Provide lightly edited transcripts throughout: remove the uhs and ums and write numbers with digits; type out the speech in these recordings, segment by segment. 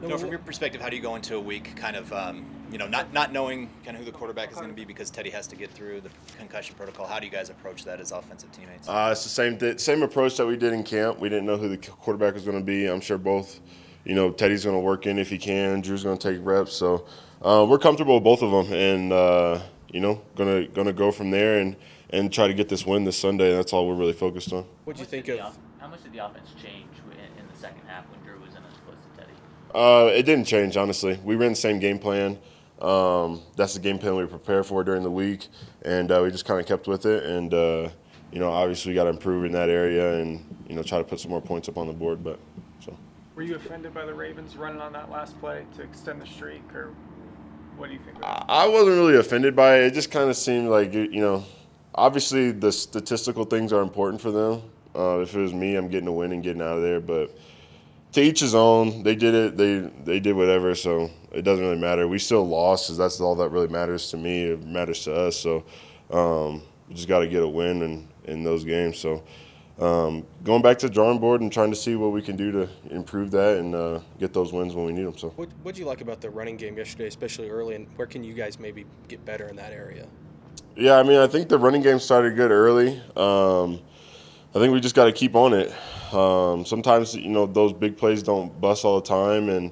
No, from your perspective, how do you go into a week kind of, not knowing kind of who the quarterback is going to be because Teddy has to get through the concussion protocol? How do you guys approach that as offensive teammates? It's the same approach that we did in camp. We didn't know who the quarterback was going to be. I'm sure both, Teddy's going to work in if he can. Drew's going to take reps. So we're comfortable with both of them, and going to go from there and try to get this win this Sunday. That's all we're really focused on. What do you think of? How much did the offense change in the second half when Drew was in as opposed to Teddy? It didn't change, honestly. We ran the same game plan. That's the game plan we prepared for during the week, and we just kind of kept with it. And obviously we got to improve in that area and try to put some more points up on the board. But so. Were you offended by the Ravens running on that last play to extend the streak, or what do you think? I wasn't really offended by it. It just kind of seemed like obviously the statistical things are important for them. If it was me, I'm getting a win and getting out of there. But to each his own. They did it. They did whatever. So it doesn't really matter. We still lost, because that's all that really matters to me. It matters to us. So we just got to get a win in those games. So going back to the drawing board and trying to see what we can do to improve that and get those wins when we need them. So what did you like about the running game yesterday, especially early, and where can you guys maybe get better in that area? Yeah, I think the running game started good early. I think we just got to keep on it. Sometimes, those big plays don't bust all the time, and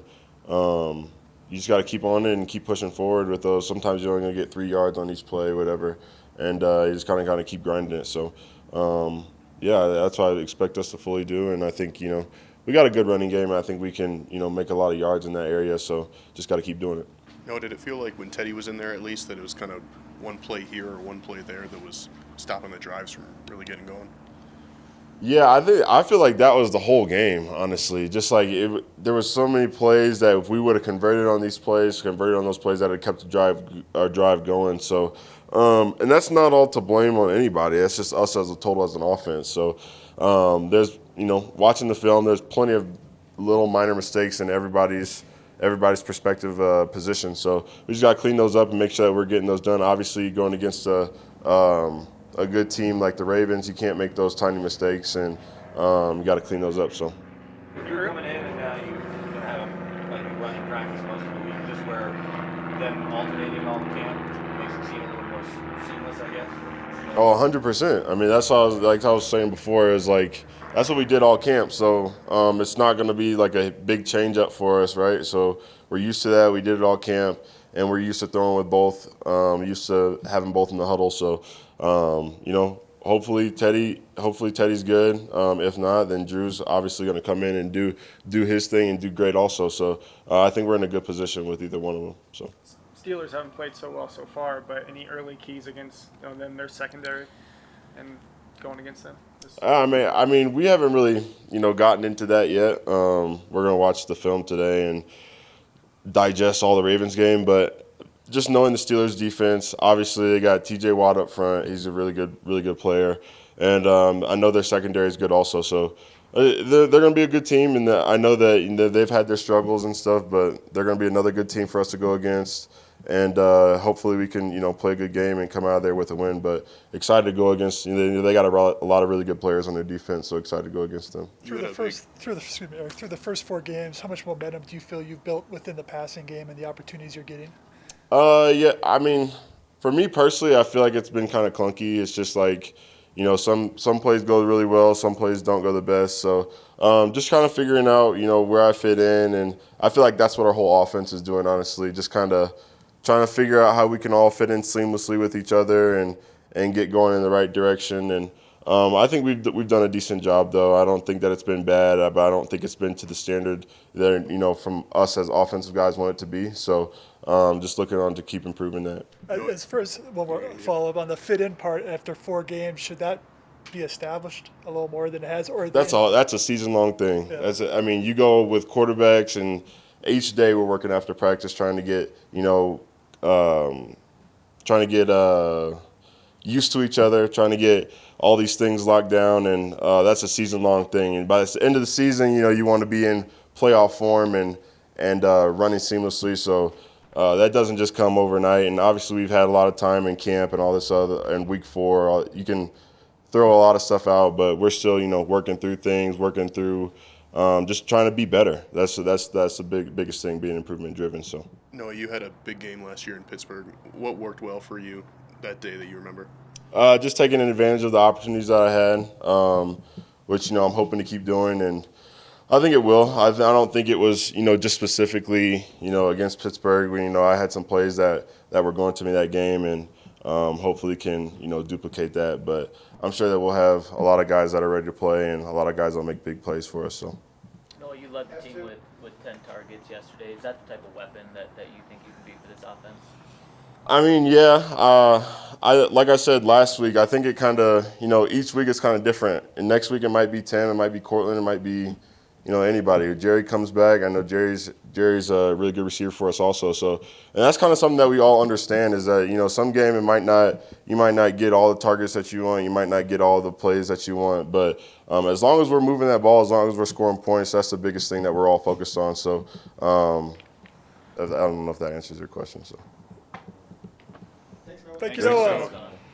you just got to keep on it and keep pushing forward with those. Sometimes you're only going to get 3 yards on each play, whatever, and you just kind of got to keep grinding it. So, that's what I expect us to fully do, and I think, we got a good running game, and I think we can, make a lot of yards in that area, so just got to keep doing it. No, did it feel like when Teddy was in there, at least, that it was kind of one play here or one play there that was stopping the drives from really getting going? Yeah, I feel like that was the whole game, honestly. Just like there was so many plays that if we would have converted on those plays, that had kept our drive going. So, and that's not all to blame on anybody. That's just us as a total as an offense. So, there's watching the film, there's plenty of little minor mistakes in everybody's perspective position. So we just got to clean those up and make sure that we're getting those done. Obviously, going against a good team like the Ravens, you can't make those tiny mistakes, and you got to clean those up. So You're coming in and you have a running practice most of the week, just where them alternating all the camp makes it seem a little more seamless, I guess. Oh, 100%. That's what I was saying before, is like that's what we did all camp. So it's not going to be like a big change up for us, right? So we're used to that. We did it all camp, and we're used to throwing with both. Used to having both in the huddle. So hopefully Teddy's good. If not, then Drew's obviously going to come in and do his thing and do great also. So I think we're in a good position with either one of them. So Steelers haven't played so well so far, but any early keys against them, their secondary, and going against them? We haven't really gotten into that yet. We're going to watch the film today and digest all the Ravens game, but just knowing the Steelers defense, obviously they got T.J. Watt up front. He's a really good player, and I know their secondary is good also. So they're going to be a good team, and I know that they've had their struggles and stuff, but they're going to be another good team for us to go against. And hopefully we can play a good game and come out of there with a win. But excited to go against. They got a lot of really good players on their defense, so excited to go against them. Through the first 4 games, how much momentum do you feel you've built within the passing game and the opportunities you're getting? For me personally, I feel like it's been kind of clunky. It's just like, some plays go really well, some plays don't go the best. So just kind of figuring out, where I fit in, and I feel like that's what our whole offense is doing, honestly. Just kind of trying to figure out how we can all fit in seamlessly with each other and get going in the right direction. And I think we've done a decent job, though. I don't think that it's been bad, but I don't think it's been to the standard that from us as offensive guys want it to be. So just looking on to keep improving that. As first, one more follow-up on the fit-in part after 4 games, should that be established a little more than it has? Or that's a season-long thing. Yeah. You go with quarterbacks, and each day we're working after practice trying to get used to each other, trying to get all these things locked down, and that's a season-long thing. And by the end of the season, you want to be in playoff form and running seamlessly. So that doesn't just come overnight. And obviously, we've had a lot of time in camp and all this other. And week 4, you can throw a lot of stuff out, but we're still, working through things, working through just trying to be better. That's the biggest thing, being improvement driven. So. Noah, you had a big game last year in Pittsburgh. What worked well for you that day that you remember? Just taking advantage of the opportunities that I had, which I'm hoping to keep doing, and I think it will. I don't think it was just specifically against Pittsburgh. I had some plays that were going to me that game, and hopefully can duplicate that. But I'm sure that we'll have a lot of guys that are ready to play, and a lot of guys that'll make big plays for us. So. Noah, you led the team with 10 targets yesterday. Is that the type of weapon that you think you can be for this offense? I mean, yeah. Like I said last week, I think it kind of, each week is kind of different. And next week it might be 10, it might be Cortland, it might be, anybody. Jerry comes back. I know Jerry's a really good receiver for us also. So, and that's kind of something that we all understand is that, some game you might not get all the targets that you want, you might not get all the plays that you want. But as long as we're moving that ball, as long as we're scoring points, that's the biggest thing that we're all focused on. So, I don't know if that answers your question. So. Thank you, Noah.